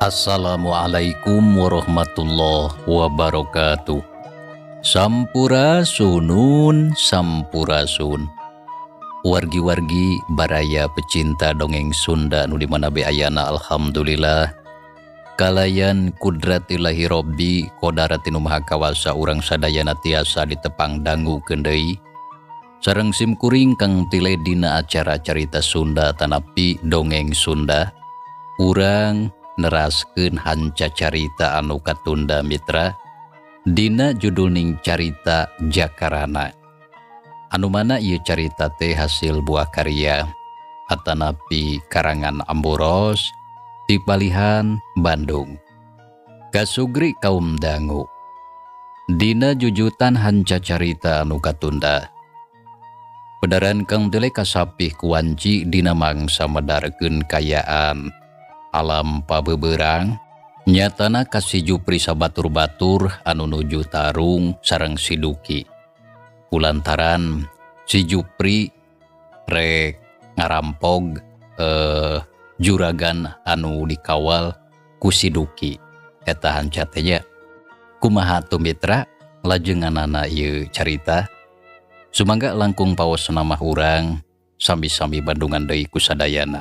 Assalamualaikum warahmatullahi wabarakatuh. Sampurasunun, sampurasun. Wargi-wargi baraya pecinta dongeng Sunda nu dimana be ayana alhamdulillah. Kalayan kudratillahi robbi qodaratinu maha kawasa urang sadayana tiasa ditepang dangu kendai. Sareng simkuring kang tile dina acara carita Sunda tanapi dongeng Sunda. Urang neraskeun hanca carita anu katunda mitra dina judulning carita Jakarana. Anu mana ieu carita teh hasil buah karya atanapi karangan Amboros ti Palihan Bandung. Kasugri kaum dangu dina jujutan hanca carita anu katunda. Pedaran kang tele kasapih kuwanci dina mangsa medarkeun kayaan alam pabeberang nyatana kasih Jupri sabatur-batur anu nuju tarung sareng si Duki. Kulantaran si Jupri rek ngarampog juragan anu dikawal ku si Duki. Eta hanca teh nya. Kumaha tu mitra lajenganana ieu carita? Sumangga langkung paosna mah urang sambi-sambi bandungan deui ku sadayana.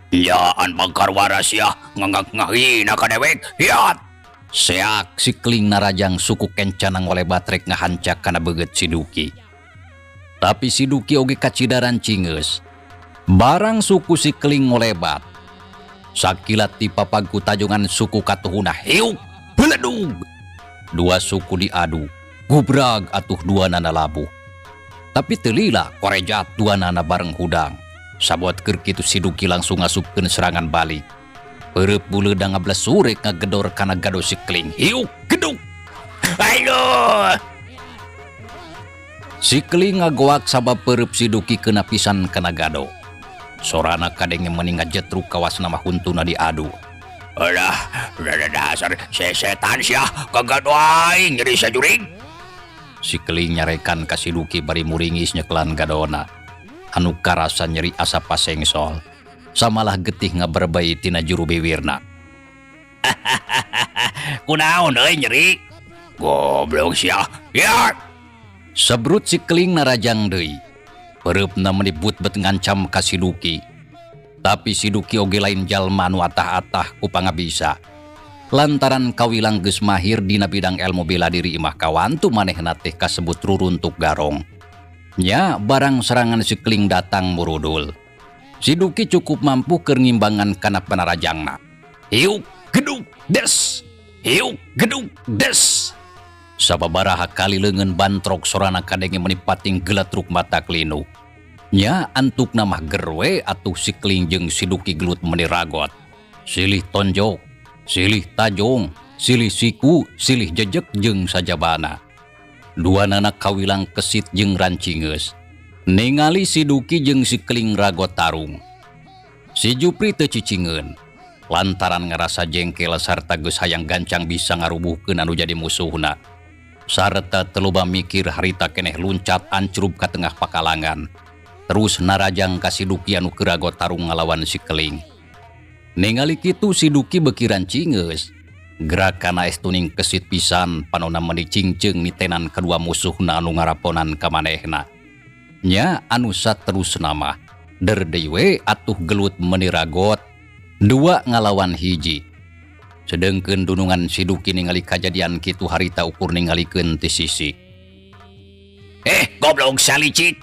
Yaan bangkar waras ya ngangak-ngahina ka dewek hiat. Seak si Kling narajang suku kencanang oleh batrek ngahancak kana beugeut si Duki. Tapi si Duki oge kacidaran cingeus. Barang suku si Kling ngolebat. Sakilat ti papagku tajongan suku katuhuna hiuk beledug. Dua suku diadu. Gubrag atuh dua nana labuh. Tapi teu lila korejat dua nana bareng hudang. Sabuat keur kitu si Duki langsung ngasupkeun serangan balik. Peureup buleudang ngablas surek ngagedor kana gado si Kling. Hiuk gedug. Ayo. Si Kling ngagoak sabab peureup si Duki kena pisan kana gado. Sorana kadenge meuni ngajetruk kawasna mah huntuna diadu. Alah, dasar setan sia kagado aing nyeri sajurig. Si Kling nyarekan ka si Duki bari muringis nyeklan gadona. Anu karasa nyeri asa pasengsol. Samalah getih ngaberbai tina juru bibirna. Kunaon euy nyeri? Goblok sia. Ya. Sebrut si Kling narajang deui. Pereupna menibut bet ngancam ka si Duki. Tapi si Duki oge lain jalma anu atah-atah ku pangabisa. Lantaran kawilang geus mahir dina bidang elmu bela diri imah kawantu manehna teh kasebut ruruntuk garong. Nya barang serangan si Kling datang murudul. Si Duki cukup mampu keur ngimbangan kana panarajangna. Hiuk gedug des. Hiuk gedug des. Sababaraha kali leungeun bantrok sorana kadenge meuni pating geletruk mata klinu. Nya antukna mah gerwe atuh si Kling jeung si Duki gelut meuni ragot. Silih tonjok, silih tajong, silih siku, silih jejek jeung sajabana. Dua nana kawilang kesit jeung rancingeus. Ningali si Duki jeung si Kling ragot tarung. Si Jupri teu cicingeun. Lantaran ngarasa jengkel sarta geus hayang gancang bisa ngarubuhkeun anu jadi musuhna. Sarta teu loba mikir harita keneh luncat ancrup ka tengah pakalangan. Terus narajang ka si Duki anu keur ragot tarung ngalawan si Kling. Ningali kitu si Duki beuki rancingeus. Gerakana estuning kesit pisan panonna meuni cingceung nitenan kedua musuhna anu ngaraponan ka manehna. Nya anu saterusna mah der deui we atuh gelut meuni ragot dua ngalawan hiji. Sedengkeun dunungan si Duki ningali kajadian kitu harita ukur ningalikeun ti sisi. Goblok salicik.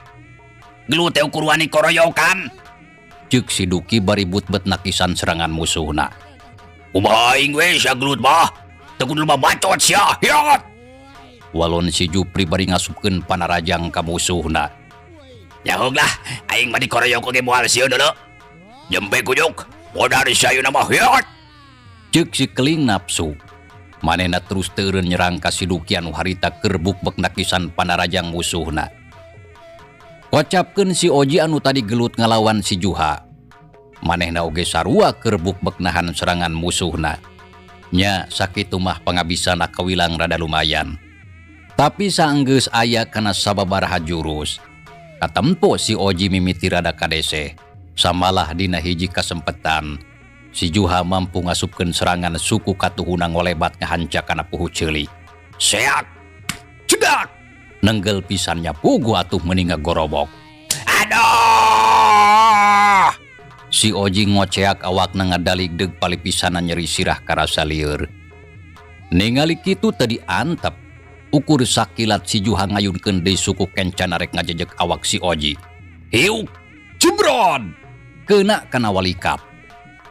Gelut teh ukur wani koroyokan. Ceuk si Duki bari but-bet nakisan serangan musuhna. Kumaha aing we sia gelut mah. Teu kudu bacot sia. Hiat. Walon si Jupri bari ngasupkeun panarajang ka musuhna. Yahuglah, aing mah dikoreyo ku ge moal sieun dulu. Jembe kujuk, modal sayuna mah hiat. Ceuk si Keling nafsu. Manehna terus teureun nyerang ka Siduki anu harita keur bukbek nakisan panarajang musuhna. Kocapkeun si Oji anu tadi gelut ngalawan si Juha. Manehna oge sarua keur bukbek nahan serangan musuhna. Nya sakitu mah pangabisana kawilang rada lumayan. Tapi saenggeus aya kana sababaraha jurus. Katempo si Oji mimiti rada kadese. Samalah dina hiji kasempetan si Juha mampu ngasupkeun serangan suku katuhuna ngolebat ngahancak kana puhu ceulik. Seak. Cedak. Nenggel pisannya pugu atuh meuning ngagorobok. Aduh. Si Oji ngoceak awakna ngadalig deug palipisanan nyeri sirah karasa lieur. Ningali kitu tadi antep. Ukur sakilat si Juha ngayunkeun deui suku kencana rek ngajejek awak si Oji. Hiuk. Jebron. Keuna kana walikap.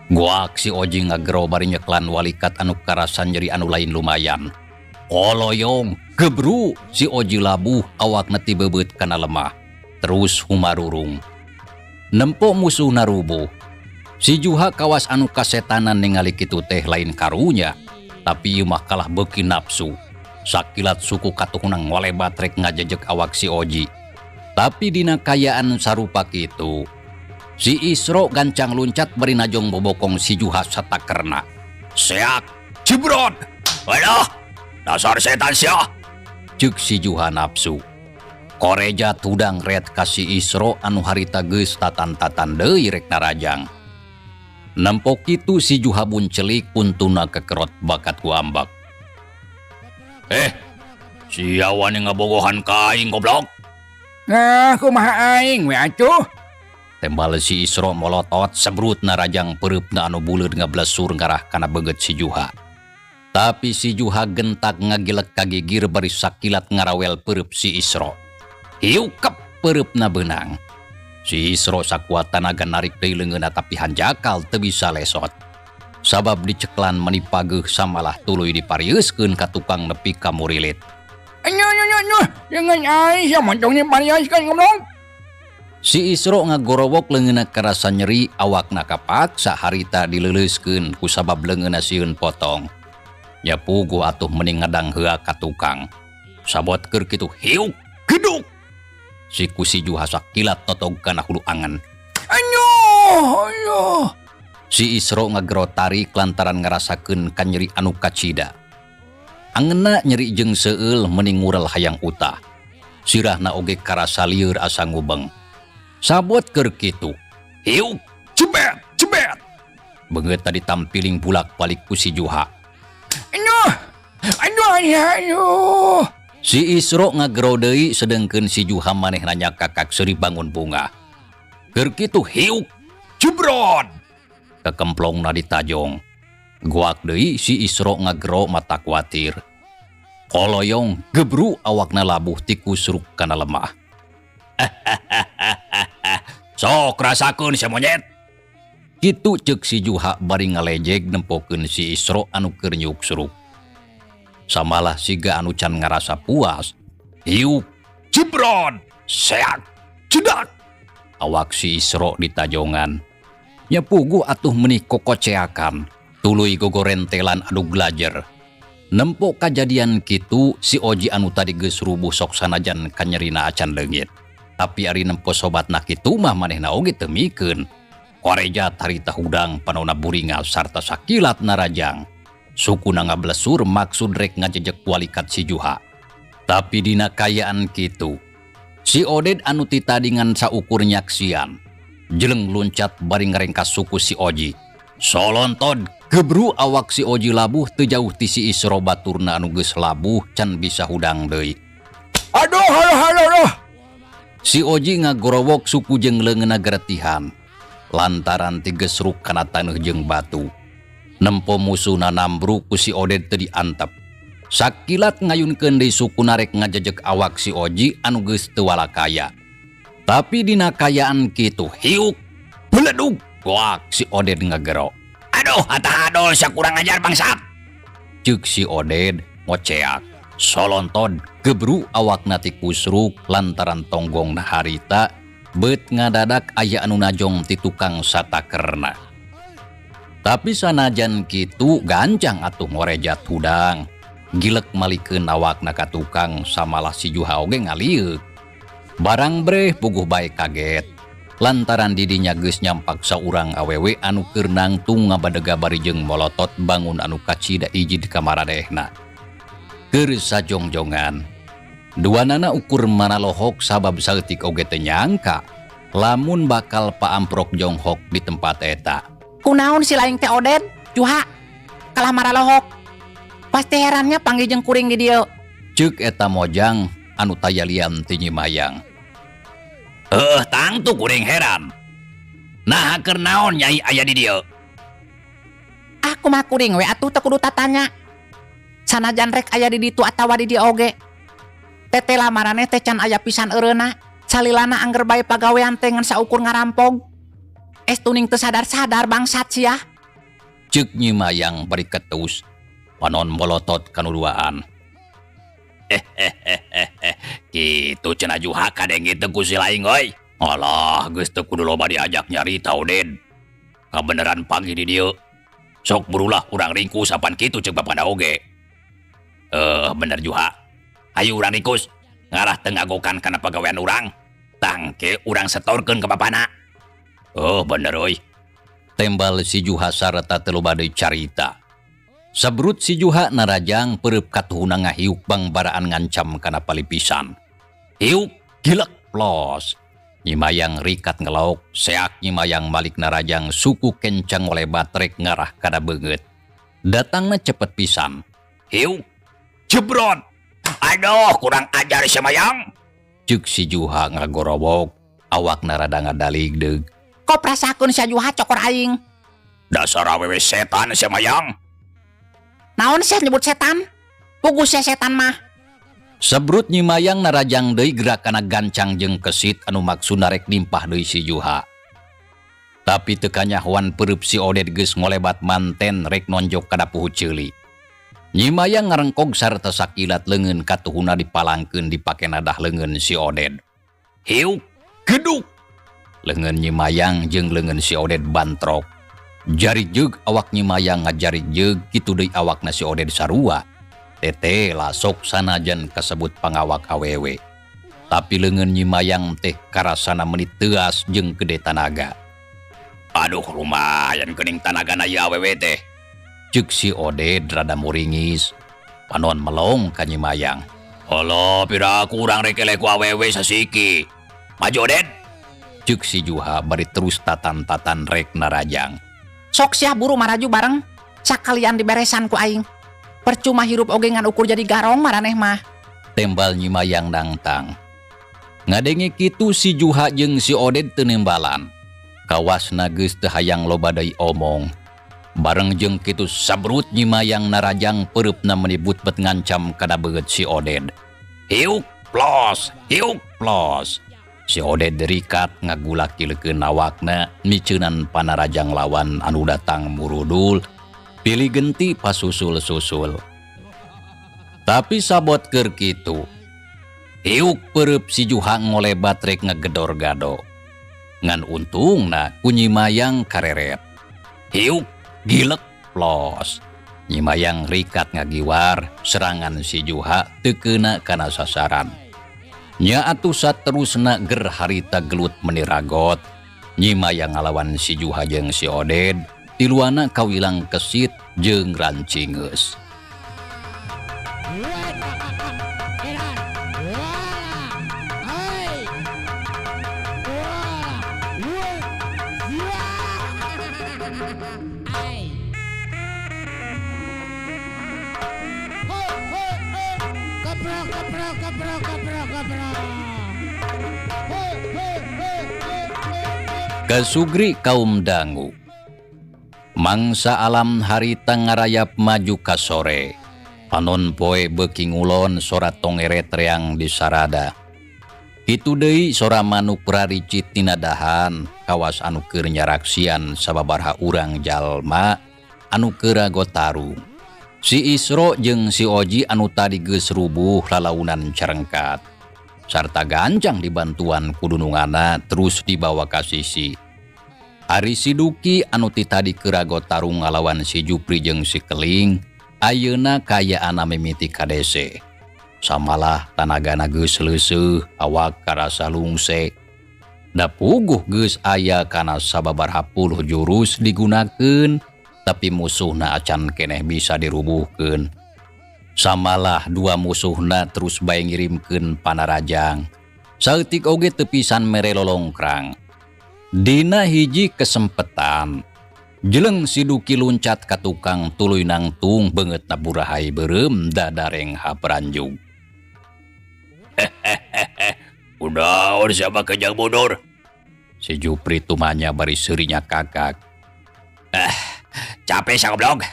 Guak si Oji ngagero bari nyeklan walikat anu karasan nyeri anu lain lumayan. Koloyong, gebru si Oji labuh awakna ti beubeut kana lemah. Terus humarurung. Nempo musuh narubuh. Si Juha kawas anu kasetanan ningali kitu teh lain karunya. Tapi ieu mah kalah beuki nafsu. Sakilat suku katuhuna ngolebat rek ngajejek awak si Oji. Tapi dina kayaan sarupa kitu. Si Isro gancang luncat beri najong bobokong si Juha satakerna. Seak. Jebron. Waduh. Dasar setan sia. Ceuk si Juha nafsu. Koreja tudang red ka si Isro anu harita geus tatan-tatan deui rek narajang. Nempo kitu si Juha buncelik untuna kekerot bakat ku ambak. Siawan yang ngabogohan ka aing goblok. Kumaha aing we atuh? Tembal si Isro molotot sebrut narajang pereupna anu buleud ngablesur ngarah kana beungeut si Juha. Tapi si Juha gentak ngagilek kagigir bari sakilat ngarawel pereup si Isro. Hiukep pereupna beunang. Si Isro sakuat tanaga narik deui leungeunna tapi hanjakal teu bisa lesot. Sabab diceklan menipageuh samalah tuluy diparieuskeun ka tukang nepi ka murilit. Nyo, dengan aing sia montong ni pariaskeun goblok. Si Isro ngagorowok leungeunna karasa nyeri awakna kapaksa harita dileuleuskeun ku sabab leungeunna sieun potong. Nya puguh atuh mending ngadang heula ka tukang. Sabot keur kitu hiuk geduk. Si Juha sakilat totog kana hulu angan. Ayo. Si Isro ngagero tarik lantaran ngarasakeun kanyeri anu kacida. Angeunna nyeri jeung seueul mending ngurel hayang utah. Sirahna oge karasa lieur asa ngubeng. Sabot keur kitu. Hiuk. Jebet. Beungeut tadi tampiling bulak-balik ku si Juha. Aduh. Si Isro ngagero deui sedengkeun si Juha manehna nyakakak seuri bangun bunga. Keur kitu hiuk. Jebron. Kekemplongna ditajong. Guak deui si Isro ngagero mata kuatir. Koloyong gebru awakna labuh ti kusruk kana lemah. Sok rasakeun sia monyet. Kitu ceuk si Juha bari ngalejeg nempokeun si Isro anu keur nyuksruk. Samalah siga anu can ngarasa puas. Hiuk. Jebron. Seak. Cedak. Awak si Isro ditajongan. Nya puguh atuh meuni kokoceakan. Tuluy gogorentelan adu glajer. Nempo kajadian kitu si Oji anu tadi geus rubuh sok sanajan kanyerina acan leungit. Tapi ari nempo sobatna kitu mah manehna oge teu mikeun. Koreja harita hudang panonna buringal sarta sakilat narajang. Sukuna ngablesur maksud rek ngajejek walikat si Juha. Tapi dina kayaan kitu, si Oded anu ti tadingan saukur nyaksian. Jeleng luncat bari ngarengkas suku si Oji. Solontod gebru awak si Oji labuh teu jauh ti si Isro baturna anu geus labuh can bisa hudang deui. Aduh. Si Oji ngagorowok suku jeung leungeunna geretihan. Lantaran ti gesruk kana taneuh jeung batu. Nempo musuhna nambruk ku si Oded teu diantep. Sakilat ngayunkeun deui suku narek ngajejek awak si Oji anu geus teu walakaya. Tapi dina kayaan kitu hiuk beledug. Guak si Oded ngagero. Aduh, hatah adol sia kurang ajar bangsat. Ceuk si Oded ngoceak. Solontod gebru awakna ti kusruk lantaran tonggongna harita beut ngadadak aya anu najong ti tukang satakerna. Tapi sanajan kitu gancang atuh ngorejat hudang. Gilek malikeun awakna ka tukang samalah si Juha oge ngalieu. Barang breh puguh bae kaget. Lantaran didinya geus nyampak saurang awewe anu keur nangtung ngabadega bari jeung molotot bangun anu kacida hiji di kamaradehna. Keur sajongjongan. Duanana ukur manalohok sabab saeutik oge teu nyangka lamun bakal paamprok jonghok di tempat eta. Kunaon si laing teh Oden, Juha, kalah maralohok. Pasti herannya panggil jeung kuring di dieu. Ceuk eta mojang anu tayalian ti Nyi Mayang. Tangtu kuring heran. Nah, keur naon Nyai aya di dieu? Aku mah kuring we atuh teu kudu tatanya. Sanajan rek aya di ditu atawa di dieu oge. Tete lamaraneh teh can aya pisan eureuna. Salilana angger bae pagawean teh ngan saukur ngarampog. Tuning teu sadar-sadar bangsat sia. Ceuk Nyi Mayang bari ketus. Panon molotot kanuduaan. Kitu cenah Juha kadenge teu ku si laing euy. Alah, geus teu kudu loba diajak nyarita Oden. Kabeneran panggih di dieu. Sok burulah urang ringkus sapan kitu ceuk bapana oge. Bener Juha. Ayo urang ringkus. Ngarah teu ngagokan kana pagawean urang. Tangke urang setorkeun ka bapana. Bener euy. Tembal si Juha sareta teu loba deui carita. Sabrut si Juha narajang pereup katuhuna ngahiuk bangbaraan ngancam kana palipisan. Hiuk gilek plos. Nyi Mayang rikat ngelaok, seak Nyi Mayang malik narajang suku kencang oleh batrek ngarah kada beungeut. Datangna cepet pisan. Hiuk jebrot. Aduh, kurang ajar si Mayang. Ceuk si Juha ngagorobok, awakna rada ngadaligdeug. Kok prasakeun sia Juha cokor aing? Dasar awewe setan si Mayang. Naon sia nyebut setan? Puguh sia setan mah. Sabrut Nyi Mayang narajang deui gerakana gancang jeung kesit anu maksudna rek nimpah deui si Juha. Tapi teu kanyahoan pereup si Oded geus ngolebat manten rek nonjok kada puhu ceuli. Nyi Mayang ngarengkog sarta sakilat leungeun katuhuna dipalangkeun dipake nadah leungeun si Oded. Hiuk geduk. Leungeun Nyi Mayang jeung leungeun si Oded bantrok. Jari jeug awak Nyi Mayang ngajari jeug kitu deui awakna si Oded sarua. Tete lasok sanajan kasebut pangawak awewe. Tapi leungeun Nyi Mayang teh karasana menit teuas jeung gede tanaga. Aduh, lumayan geuning tanagana ieu awewe teh. Ceuk si Oded rada muringis. Panon melong ka Nyi Mayang. Alah, piraku urang rek eleh ku awewe sasiki. Maju Oded. Ceuk si Juha bari terus tatan-tatan rek narajang. Sok sia buru maraju bareng. Sakalian diberesan ku aing. Percuma hirup oge ngan ukur jadi garong maraneh mah. Tembal Nyi Mayang nangtang. Ngadenge kitu si Juha jeung si Oded teu nembalan. Kawasna geus teu hayang loba deui omong. Bareng jeung kitu sabrut Nyi Mayang narajang pereupna menibut bet ngancam kada beut si Oded. Hiuk plos, hiuk Plos. Si Oded derikat ngagulakileukeun awakna miceunan panarajang lawan anu datang murudul. Pilih genti pasusul-susul. Tapi sabot keur kitu. Hiuk pereup si Juha ngolebat rek ngagedor-gado. Ngan untungna ku Nyi Mayang kareret. hiuk Gilek plos. Nyi Mayang rikat ngagiwar serangan si Juha teu keuna kana sasaran. Nya atuh saterusna ger harita gelut meniragot. Nyi Mayang ngalawan si Juha jeung si Oded. Tiluana kawilang kesit jeung rancingeus. Kasugri kaum dangu. Mangsa alam harita ngarayap maju ka sore. Panon poe beuki ngulon sora tongeret reang di sarada. Kitu deui sora manuk raricit tina dahan kawas anu keur nyaraksian sababaraha urang jalma anu keur agotarung. Si Isro jeung si Oji anu tadi geus rubuh lalaunan carengkat. Sarta gancang dibantuan kudunungana terus dibawa ka sisi. Ari si Duki anu ti tadi keragot tarung ngalawan si Jupri jeung si Keling, ayeuna kayaana mimiti kadese. Samalah tanagana geus leuseuh, awak karasa lungse. Da puguh geus aya kana sababaraha puluh jurus digunakeun, tapi musuhna acan keneh bisa dirubuhkeun. Samalah dua musuhna terus bae ngirimkeun panarajang. Saeutik oge teu pisan mere lolongkrang. Dina hiji kesempetan, jeleng si Duki luncat ka tukang tuluy nangtung beungeut na burahay beureum dadareng haperanjung. Udah siapa kejang mundur? Si Jupri tumanya bari seurinya kakak. Capek sa goblok.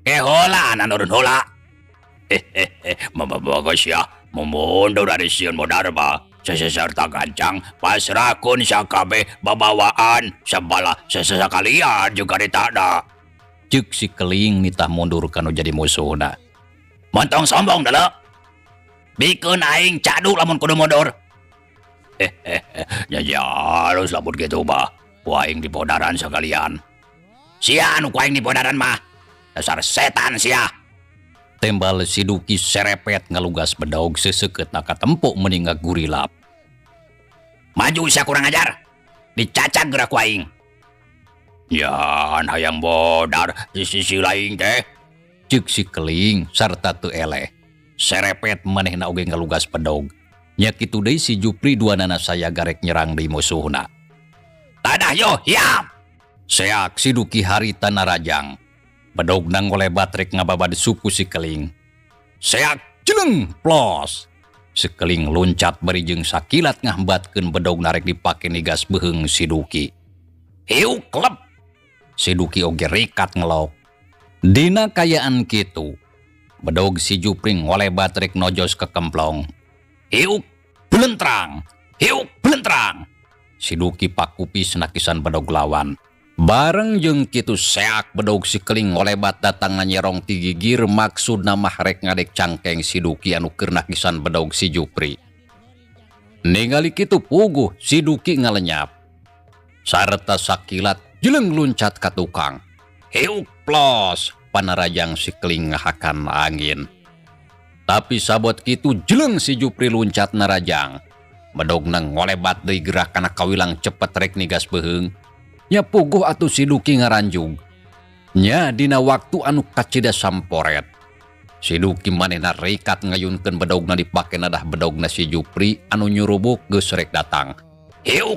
Heula nanurun heula. Bagus ya, memundur dari sieun modar ba. Sesarta gancang pasrahkeun sakabeh babawaan sabala sekalian juga ditada. Ceuk si Keling nitah mundur kanu jadi musuhna. Montong sombong deuleu. Bikeun aing cadu lamun kudu mundur. Ya harus lamun gitu mah. Aing di podaran sekalian. Sia anu ku aing di podaran mah. Dasar setan sia. Tembal si Duki serepet ngalugas bedaog seseukeut na katempo meninggal gurilap. Maju sia kurang ajar. Dicacak gerak ku aing. Yan hayang bodar di sisi lain teh. Ceuk si Keling sarta teu eleh. Serepet manehna oge ngalugas bedaog. Nya kitu deui si Jupri duanana saya garek nyerang deui musuhna. Tadah yo, hiap. Seak si Duki harita narajang. Bedog nang oleh batrek ngababad suku si Keling. Seak jeleng plos. Si Keling loncat bari jeung sakilat ngahambatkeun bedog narek dipake nigas beheung si Duki. Hiu klep. Si Duki oge rikat ngelok. Dina kayaan kitu, bedog si Jupri ngoleh batrek nojos ke kemplong. Hiu belentrang. Hiu belentrang. Si Duki pakupis nakisan bedog lawan. Bareng jeung kitu seak bedog si Keling ngolebat datang nyerong ti gigir maksudna mah rek ngadek cangkeng si Duki anu keur nakisan bedog si Jupri. Ningali kitu puguh si Duki ngalenyap. Sarta sakilat jeleng luncat ka tukang. Hiu plos panarajang si Keling ngahakan angin. Tapi sabot kitu jeleng si Jupri luncat narajang. Bedog nang ngolebat deui gerak kana kawilang cepet rek nigas beheung. Nya puguh atuh si Duki ngaranjung. Nya dina waktu anu kacida samporet. Si Duki manehna rikat ngayunkeun bedogna dipake nadah bedogna si Jupri anu nyurubuk geus rek datang. Hiu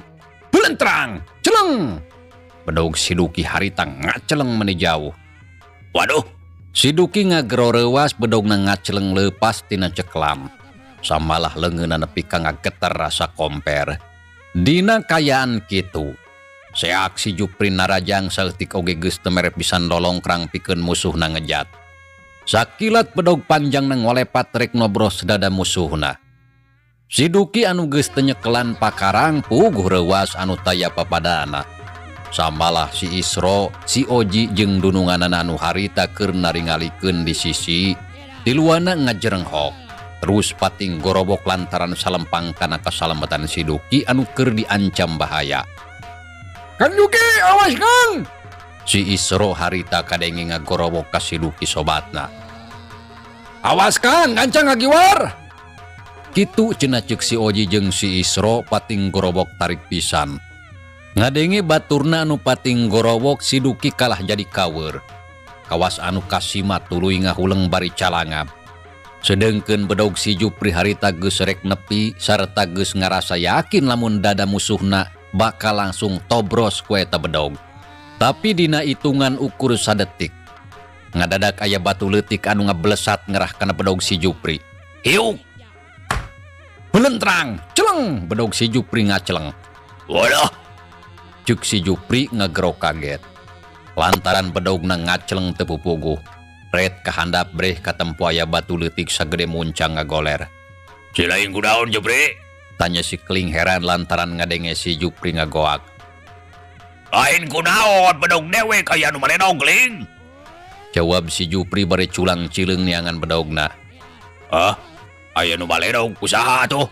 belentrang, celeng. Bedog si Duki harita ngaceleng meni jauh. Waduh, si Duki ngageroreuwas bedogna ngaceleng leupas tina ceklam. Samalah leungeunna nepi ka ngageter rasa komper. Dina kayaan kitu, seak si Jupri narajang saeutik oge geus teu mere pisan lolongkrang pikeun musuhna ngejat. Sakilat bedog panjang nang ngolepat rek nobros dada musuhna. Si Duki anu geus teu nyekelan pakarang puguh reuwas anu taya papadana. Samalah si Isro, si Oji jeung dununganana anu harita keur naringalikeun di sisi, tiluana ngajerenghok. Terus pating gorobok lantaran salempang kana kasalamatan si Duki anu keur diancam bahaya. Kang Duki, awas Kang! Si Isro harita kadenge ngagorobok ka si Duki sobatna. Awas Kang, gancang ngagiwar! Kitu cenah ceuk si Oji jeung si Isro pating gorobok tarik pisan. Ngadenge baturna anu pating gorobok si Duki kalah jadi kaweur. Kawas anu kasima tuluy ngahuleng bari calangap. Sedengkeun bedog si Jupri harita geus rek nepi sarta geus ngarasa yakin lamun dada musuhna bakal langsung tobros ku eta bedog. Tapi dina itungan ukur sadetik, ngadadak aya batu leutik anu ngablesat ngerah kana bedog si Jupri. hiu Belentrang, celeng, bedog si Jupri ngaceleng. waduh. Cuk si Jupri ngagerok kaget. Lantaran bedogna ngaceleng teu pupuguh. Red kahandap breh katempo aya batu leutik sagede muncang ngagoler. Cilaing kunaon Jupri? Tanya si Keling heran lantaran ngadenge si Jupri ngagoak. Lain kunaon bedog dewe kaya anu marenong Keling. Jawab si Jupri bari culang cileung niangan bedogna. Aya nu balerog usaha tuh.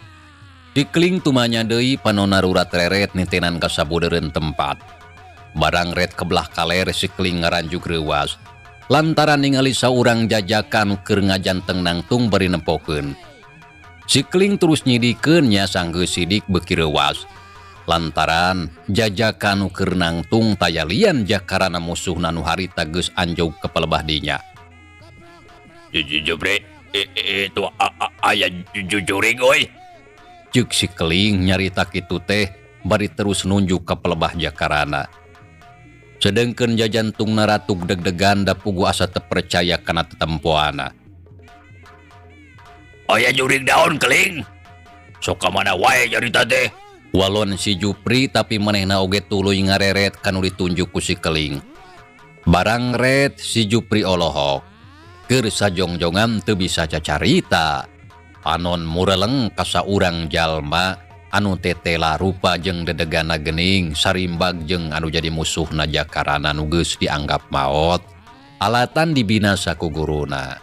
Dikling tumanya deui panonna rurat reret nitenan ka sabudeureun tempat. Barang red kebelah kaler si Kling ngaranjuk reuwas. Lantaran ningali saurang jajakan keur ngajanteng nangtung bari nempokeun. Si Kling terus nyidikeun nya sanggeus sidik beuki reuwas. Lantaran jajakan keur nangtung tayalian jakarana musuhna nu harita geus anjog ke pelebah dinya. Jupri, itu aya jujuring euy. Ceuk si Kling nyarita kitu teh bari terus nunjuk ke pelebah jakarana. Sedengkeun jajantungna ratuk deg-degan da pugu asa teu percaya kana tetempoana. Aya juring daun Keling. Sok ka mana wae nyarita teh. Walon si Jupri tapi manehna oge tuluy ngareret kanu ditunjuk ku si Kling. Barang red si Jupri olohok. Keur sajongjongan teu bisa cacarita. Panon mureleng ka saurang jalma anu tetela rupa jeung dedegana geuning sarimbag jeung anu jadi musuhna jakarana nu geus dianggap maot. Alatan dibinasa ku guruna.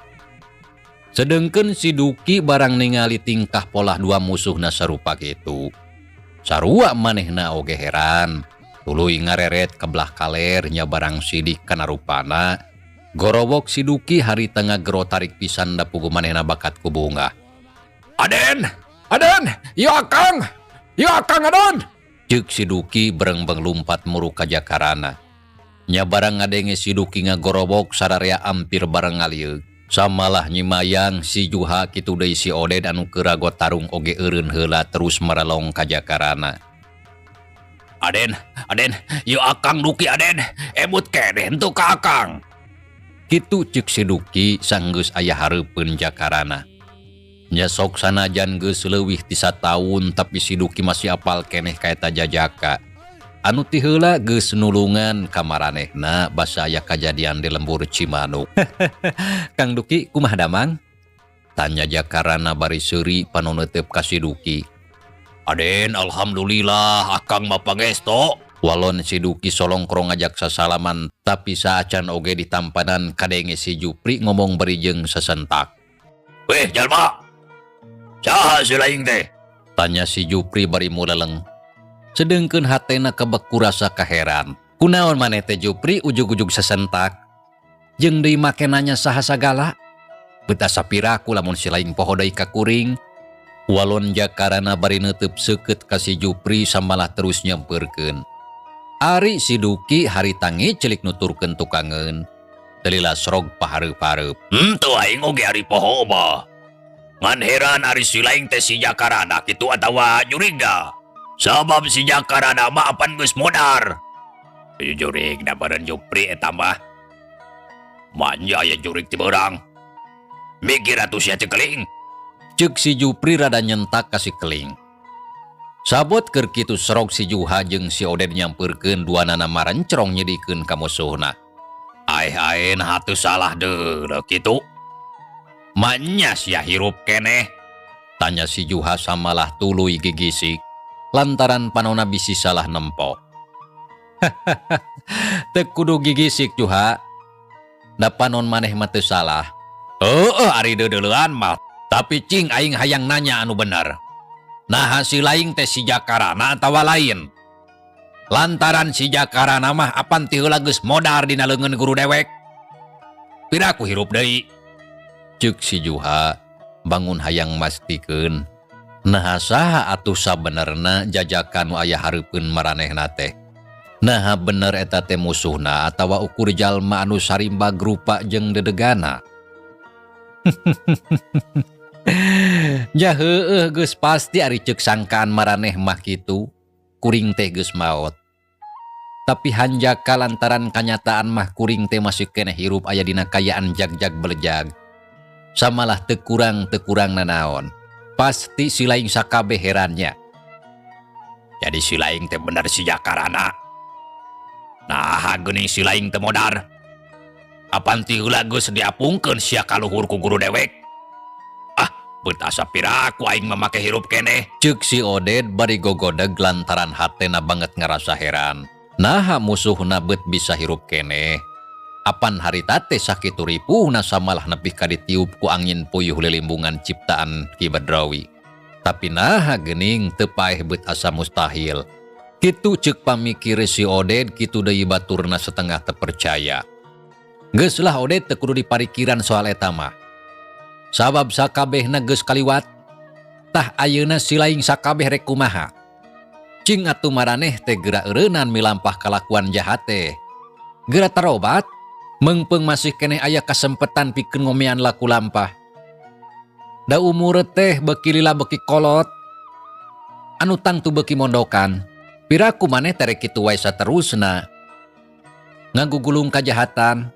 Sedengkeun si Duki barang ningali tingkah polah dua musuhna sarupa kitu. Sarua manehna oge heran. Tuluy ngareret ke belah kaler nya barang sidik kana rupana. Gorowok si Duki hari tengah gero tarik pisan da pugu manehna bakat ku bunga. Aden, ya Kang Aden. Ceuk si Duki berengbeng lumpat muru ka jakarana. Nya barang ngadenge si Duki ngagorowok sararea ampir bareng ngalieu. Samalah nyimayang si Juha kitu deui si Oded anu keuragot tarung oge eureun heula terus marelong ka jakarana. Aden, yuk Akang Duki Aden, emut keneh henteu ka Akang. Kitu ceuk si Duki sanggeus aya hareupeun jakarana. Nya sok sanajan geus leuwih ti sataun tapi si Duki masih apal keneh kaeta jajaka. Anu ti heula geus nulungan ka maranehna basa aya kajadian di lembur Cimanuk. Kang Duki kumaha damang? Tanya jakarana bari seuri panoneuteub ka si Duki. Aden, alhamdulillah Akang mah pangesto. Walon si Duki solongkrong ngajak sasalaman tapi saacan oge ditampanan kadenge si Jupri ngomong bari jeung sesentak. Weh jalma, saha si laing teh? Tanya si Jupri bari muleleng. Sedengkeun hatena kebeku rasa kaheran. Kunaon maneh teh Jupri ujug-ujug sesentak? Jeung deui make nanya saha sagala? Beuta sapiraku lamun si laing poho deui ka kuring. Walon jakarana bari neuteub seukeut ka si Jupri samalah terus nyampeurkeun. Ari si Duki hari tangi celik nuturkeun tukangeun. Delila srog pahareup-hareup. Teu aing oge ari poho mah. Ngan heran ari si laing teh si jakarana kitu atawa jurigda. Sabab si jakarana mah apan geus modar. Jurigna bareng Jupri eta mah. Manya aya jurig ti beurang. Mikir atuh sia teh Keling. Ceuk si Jupri rada nyentak ka si Keling. Sabot keur kitu serog si Juha jeung si Oded nyampeurkeun duanana marencrong nyedikeun ka musuhna. Ain hatu salah deuleu kitu. Manya sia hirup keneh. Tanya si Juha samalah tuluy gigisik. Lantaran panona bisi salah nempo. Teu kudu gigisik Juha. Da panon maneh mah teu salah. Ari deuleuan mah. Tapi cing aing hayang nanya anu bener. Nah si laing teh si jakarana atawa lain? Lantaran si jakarana mah apan ti heula geus modar dina leungeun guru dewek. Piraku hirup deui. Ceuk si Juha bangun hayang mastikeun. Nah saha atuh sabenerna jajakan nu aya hareupeun maranehna teh? Nah bener eta teh musuhna atawa ukur jalma anu sarimbag rupa jeung dedegana? Ja heueuh geus pasti ari ceuk sangkaan maraneh mah kitu. Kuring teh geus maot. Tapi hanjaka lantaran kanyataan mah kuring teh masih keneh hirup aya dina kayaan jag-jag belejag. Samalah teu kurang nanaon. Pasti si laing sakabeh herannya. Jadi si laing teh bener si jakarana. Nah geuning si laing teh modar. Apan ti heula geus diapungkeun sia kaluhur ku guru dewek. Beut asa piraku aing mamake hirup keneh. Ceuk si Oded bari gogodeg lantaran hatena banget ngerasa heran. Naha musuhna beut bisa hirup keneh. Apan harita teh sakitu ripuhna samalah nepi ka ditiup ku angin puyuh lilimbungan ciptaan Ki Badrawi. Tapi naha geuning teu paeh beut asa mustahil. Kitu ceuk pamikir si Oded, kitu deui baturna setengah terpercaya. Geus lah Oded teu kudu diparikiran soal eta mah. Sabab sakabehna geus kaliwat. Tah ayeuna silaing sakabeh rek kumaha. Cing atuh maraneh teh geura eureunan milampah kalakuan jahat teh. Geura tarobat, meungpeung masih keneh aya kasempetan pikeun ngomean laku lampah. Da umur teh beuki lila beuki kolot. Anu tangtu beuki mondokan. Piraku maneh terek kitu wae saterusna. Ngagugulung kajahatan.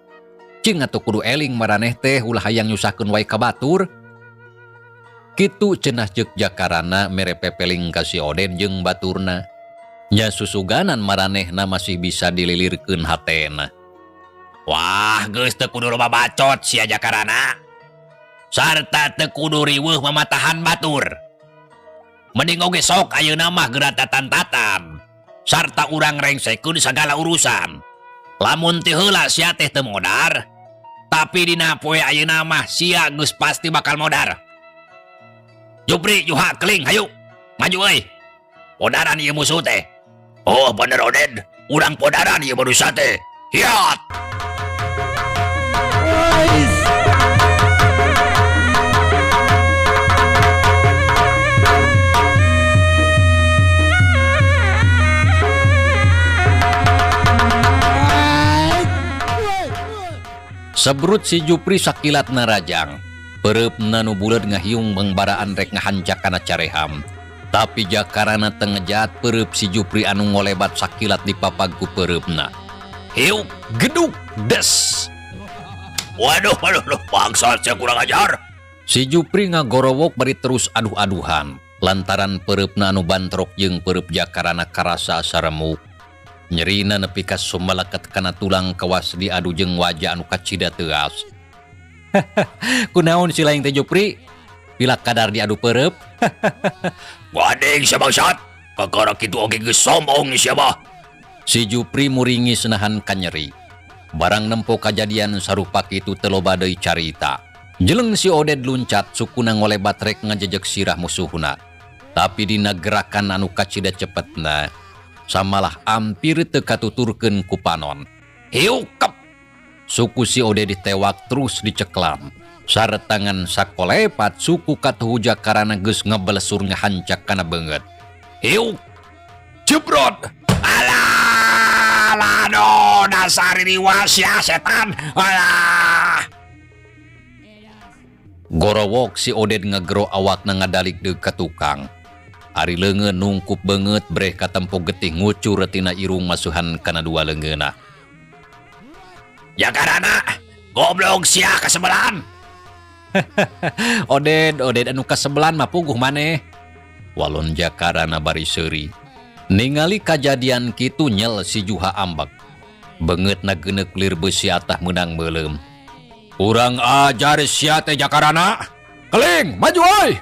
Cing atuh kudu eling maraneh teh ulah hayang nyusahkeun wae ka batur. Kitu cenah ceuk Jakarana mere pepeling ka si Oded jeung baturna. Nya susuganan maranehna masih bisa dililirkeun hatena. Wah, geus teu kudu loba bacot sia Jakarana. Sarta teu kudu riweuh mamatahan batur. Mending oge sok ayeuna mah geura tatan-tatan. Sarta urang rengsekeun sagala urusan. Lamun ti heula sia teh teu modar, tapi dina poe ayeuna mah sia geus pasti bakal modar. Jupri, Juha, Keling, hayu, maju euy. Podaran ieu musuh teh. Oh, bener Oded, urang podaran ieu manusia teh. Hiat! Sebrut si Jupri sakilat narajang. Pereupna nu buleud ngahiung mengbaraan rek ngahancak kana careham. Tapi Jakarana tengejat pereup si Jupri anu ngolebat sakilat di papag ku pereupna. Hiuk, geduk, des. Waduh, bangsat sia kurang ajar. Si Jupri ngagorowok bari terus aduh-aduhan. Lantaran pereupna anu bantrok jeung pereup Jakarana karasa saremuk. Nyerina nepi ka sumalaket kana tulang kawas diadu jeung wajah anu kacida teuas. Kunaon si laing teh Jupri? Pila kadar diadu pereup? Wading sia bangsat. Kakara kitu oge geus sombong sia mah. Si Jupri muringi senahan kanyeri. Barang nempo kajadian sarupa kitu teu loba deui carita. Jeleng si Oded luncat sukuna ngolebat rek ngajejeg sirah musuhna. Tapi dina gerakan anu kacida cepetna, samalah ampir teu katuturkeun ku panon. Hiuk kep. Suku si Oded ditewak terus diceklam. Saretangan sakolepat suku katuhu Jakarana geus ngebelesur ngahancak kana beungeut. Hiuk. Jebrot. Alah, lado dasar riwa sia setan. Alah. Gorowok si Oded ngegero awakna ngadalik deuk ka tukang. Ari leungeun nungkup beungeut breh katempo getih ngucur tina irung masuhan kana dua leungeunna. Jakarana, goblok sia kasebelan. Oded anu kasebelan mah puguh maneh. Walon Jakarana bari seuri. Ningali kajadian kitu nyel si Juha ambek. Beungeutna geuneuk lir beusi atah meunang meuleum. Urang ajar sia teh Jakarana. Keling, maju euy.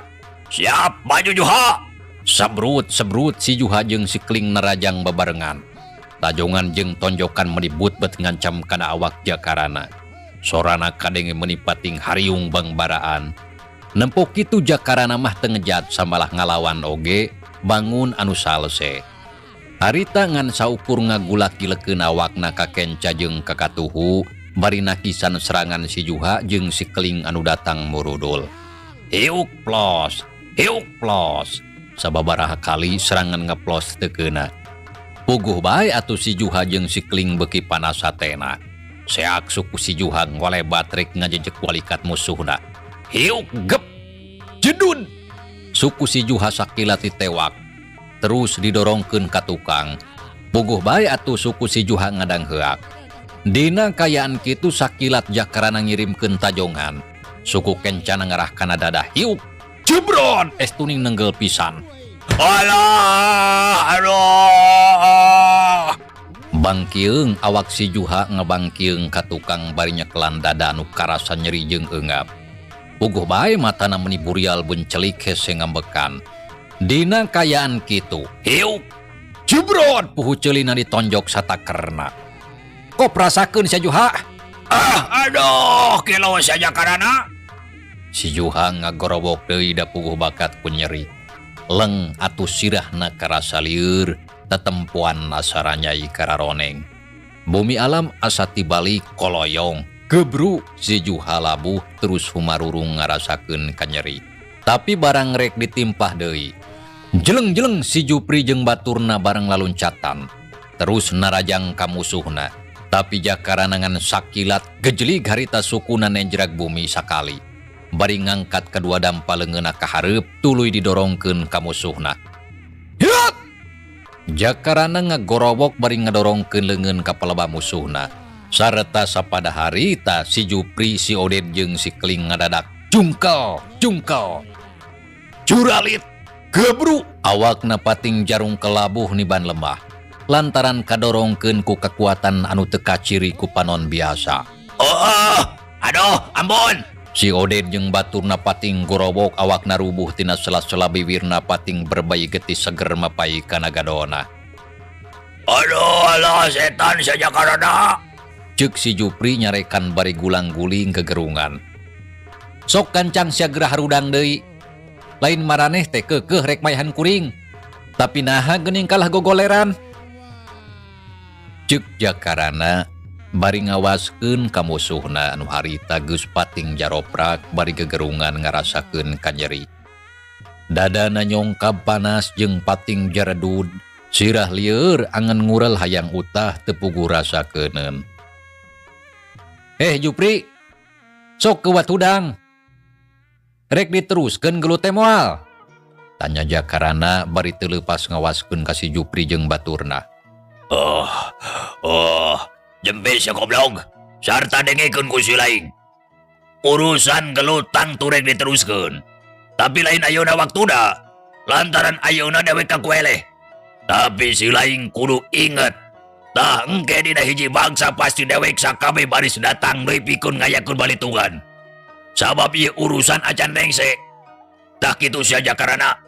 Siap, maju Juha. Sebrut si Juha jeung si Keling narajang bebarengan. Tajongan jeung tonjokan menibut bet ngancam kana awak Jakarana. Sorana kadenge menipating hariung bangbaraan. Nempo kitu Jakarana mah tengejat samalah ngalawan oge bangun anu salese. Harita ngan saukur ngagulak dileukeun awakna ka kenca jeung kakatuhu bari nakisan serangan si Juha jeung si Keling anu datang murudul. Hiuk plos. Sababaraha kali serangan ngeplos teu keuna. Puguh bae atuh si Juha jeung si Keling beuki panas hatena. Seak suku si Juha ngolebat rek ngajejeg walikat musuhna. Hiuk gep. Jedun. Suku si Juha sakilat ditewak. Terus didorongkeun ka tukang. Puguh bae atuh suku si Juha ngadang heak. Dina kayaan kitu sakilat Jakarana ngirimkeun tajongan. Suku kencana ngarah kana dadah hiuk. Jebron estuning nenggel pisan. Alah, aduh. Bangkieung awak si Juha ngebangkieung ka tukang bari nyekelan dada anu karasa nyeri jeung eungap. Puguh bae matana meuni burial bencelik hese ngambekan. Dina kayaan kitu, hiuk. jebron puhu ceulina ditonjok satakerna. Kop rasakeun sia Juha? Aduh, kilo saja karana. Si Juha ngagorobok deui da puguh bakat ku nyeri. Leng atuh sirahna karasa lieur, tetempuan asara Nyai Kararoneng. Bumi alam asa tibalik koloyong. Gebru si Juha labuh terus humarurung ngarasakeun kanyeri. Tapi barang rek ditimpah deui. Jeleng-jeleng si Jupri jeung baturna bareng laluncatan. Terus narajang ka musuhna. Tapi jakaranangan sakilat gejelig harita sukuna nenjrak bumi sakali. Bari ngangkat kedua dampalengeuna ka hareup tuluy didorongkeun ka musuhna. Hiat! Jakarana ngagorobok bari ngadorongkeun leungeun ka palebah musuhna. Sareta sapada harita si Jupri, si Oded jeung si Kling ngadadak jungkel, jungkel. Curalit, gebru, awakna pating jarung kelabuh niban lembah. Lantaran kadorongkeun ku kekuatan anu teu kaciri ku panon biasa. Oh, aduh, ampun. Si Oded jeung baturna pating gorobok awakna rubuh tina sela-sela bibirna pating berbayi getih seger mapai kana gadona. Aduh, alah setan saja karana. Ceuk si Jupri nyarekan bari gulang-guling kegerungan. Sok kancang siagra harudang deui. Lain maraneh teh keukeuh rek mayahan kuring. Tapi naha geuning kalah gogoleran. Ceuk Jakarana bari ngawaskeun ka musuhna anu harita geus pating jaroprak bari gegerungan ngarasakeun kanyeri. Dadana nyongkab panas jeung pating jaredud, sirah lieur angen ngurel hayang utah teu puguh rasakeuneun. Jupri, sok keuat hudang. Rek diteruskeun gelut teh moal. Tanya Jakarana bari teu leupas ngawaskeun ka si Jupri jeung baturna. Jembe si goblok, sarta dengekeun ku si laing. Urusan gelutang turek diteruskeun. Tapi lain ayeuna waktuna, lantaran ayeuna dewek kakueleh. Tapi si laing kudu inget, tah engke dina hiji bangsa pasti dewek sakabe baris datang deui pikun ngayakeun balitungan. Sabab ieu urusan acan rengse. Tah kitu saja karana.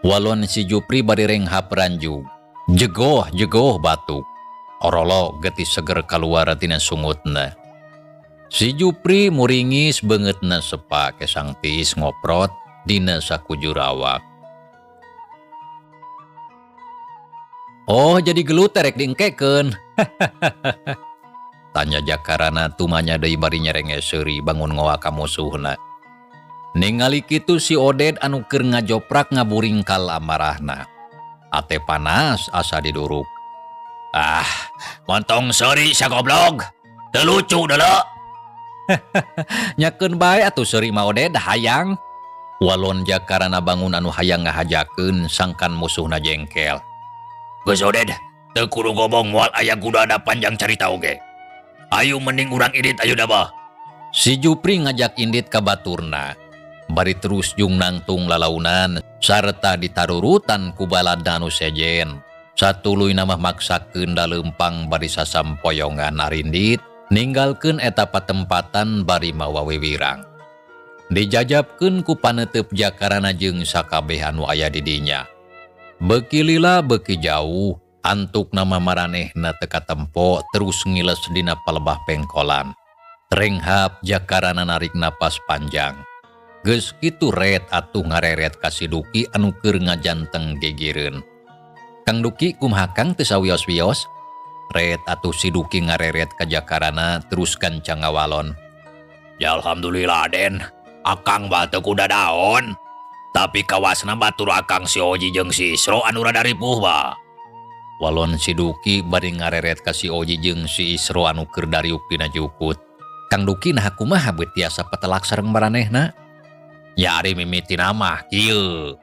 Walon si Jupri bari renghap ranjung. Jegoh batuk. Orolo getih seger kaluar tina sungutna. Si Jupri muringis beungeutna sepa kesang tis ngoprot dina sakujur awak. Oh, jadi gelut terek diengkekeun. Tanya Jakarana tumanya deui bari nyerenge seuri bangun ngowa ka musuhna. Ningali kitu si Oded anu keur ngajoprak ngaburingkal amarahna. Ate panas asa diduruk. Montong sorry sa goblok. Teu lucu deuleu. Nyakeun bae atuh seuri mah Oded hayang. Walon Jakarana bangun anu hayang ngahajakeun sangkan musuhna jengkel. Geus Oded, teu kudu ngomong moal aya gudana panjang carita oge. Ayo mending urang indit ayeuna mah. Si Jupri ngajak indit ka baturna. Bari terus jung nangtung lalaunan sarta ditarurutan ku balada anu sejen. Satuluy namah maksakeun da leumpang bari sasampoyongan arindit ninggalkeun eta patempatan bari mawa wiwirang. Dijajabkeun ku paneuteup Jakarana jeung sakabeh anu aya di dinya. Beuki lila beuki jauh antuk nama maranehna teu katempo terus ngiles dina palebah pengkolan. Renghap Jakarana narik napas panjang. Geus kitu ret atuh ngareret ka si Duki anu keur ngajanteng gegireun. Kang Duki kumaha Kang teu sawios-wios? Ret atuh si Duki ngareret ka Jakarana terus kancang ngawalon. Ya alhamdulillah Den, akang mah teu kuda daon. Tapi kawasna batur akang si Oji jeung si Isro anu rada ripuh ba. Walon si Duki bari ngareret ka si Oji jeung si Isro anu keur dariuk dina jukut. Kang Duki nah kumaha beut tiasa patelak sareng maranehna? Ya ari mimitina mah kieu.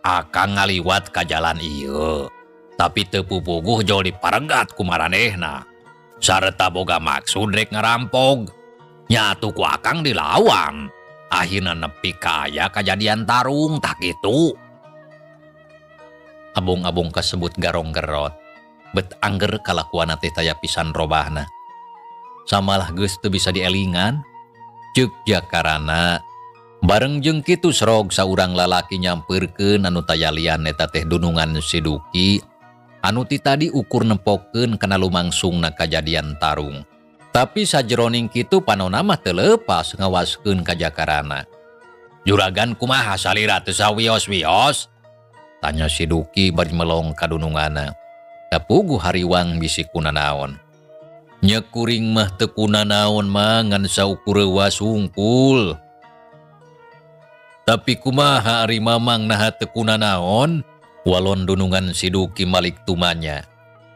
Akang ngaliwat ka jalan ieu, tapi teu pupuguh jol diparenggat ku maranehna. Sarta boga maksud rek ngarampog. Nya atuh ku akang dilawan. Akhirna nepi ka aya kajadian tarung tah kitu. Abung-abung kasebut garong gerot. Bet angger kalakuana teh taya pisan robahna. Samalah geus teu bisa dielingan. Ceuk Jakarana bareng jeung kitu serog saurang lalaki nyampeurkeun anu tayalian eta teh dunungan si Duki anu ti tadi ukur nempokeun kana lumangsungna kajadian tarung. Tapi sajeroning kitu panonna mah teu leupas ngawaskeun ka Jakarana. Juragan kumaha salira teu sawios-wios? Tanya si Duki bari melong ka dunungana. Kapugu hariwang bisi kunanaon. Nya kuring mah teu kunanaon mah ngan saukur was hungkul. Tapi kumaha ari mamang naha teu kunanaon? Walon dunungan si Duki malik tumanya.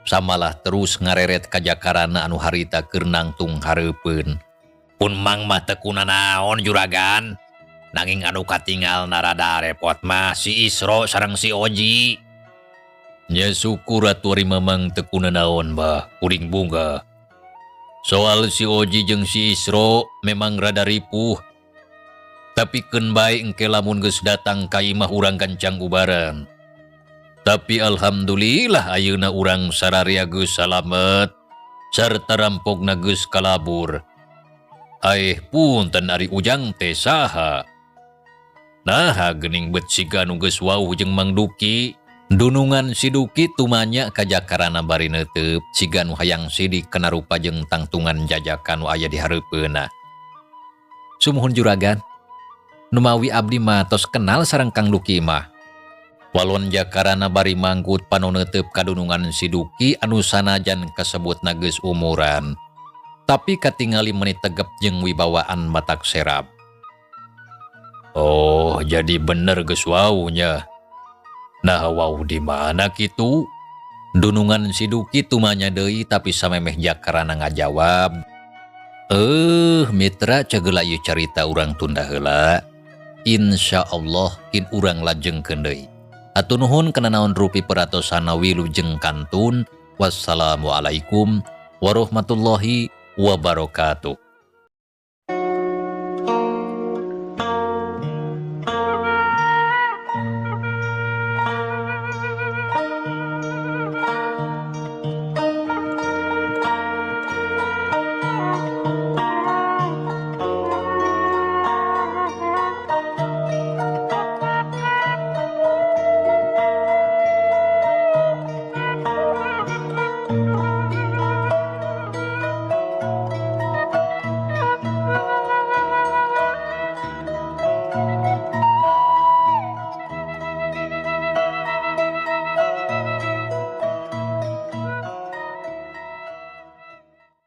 Samalah terus ngareret ka Jakarana anu harita keur nangtung hareupeun. Pun mang mah teu kunanaon juragan. Nanging anu katinggal narada repot mah si Isro sareng si Oji. Nya syukur atuh ari mamang teu kunanaon bah, kuring bunga. Soal si Oji jeung si Isro memang rada ripuh. Tapi keun bae engke lamun geus datang ka imah urang gancang ubaran. Tapi alhamdulillah ayeuna urang sararia geus salamet sarta rampogna geus kalabur. Punten ari ujang teh saha? Nah, geuning bet siga anu geus wauh jeung Mang Duki. Dunungan si Duki tumanya ka Jakarana bari neuteup siga nu hayang sidik kana rupa jeung tangtungan jajakan nu aya di hareupeuna. Sumuhun juragan. Numawi abdi mah tos kenal sareng Kang Duki mah. Walon Jakarana bari manggut panu neuteup ka dunungan si Duki anu sanajan kasebutna geus umuran. Tapi katingali menit tegep jeung wibawaan matak serap. Oh, jadi bener geus wau nya. Nah, wau di mana kitu? Dunungan si Duki tumanya deui tapi samemeh Jakarana ngajawab. Mitra cegeula ieu carita urang tunda heula. Insyaallah kin urang lajengkeun deui. Atuh nuhun kana naon rupi peratosana wilujeng kantun. Wassalamualaikum warahmatullahi wabarakatuh.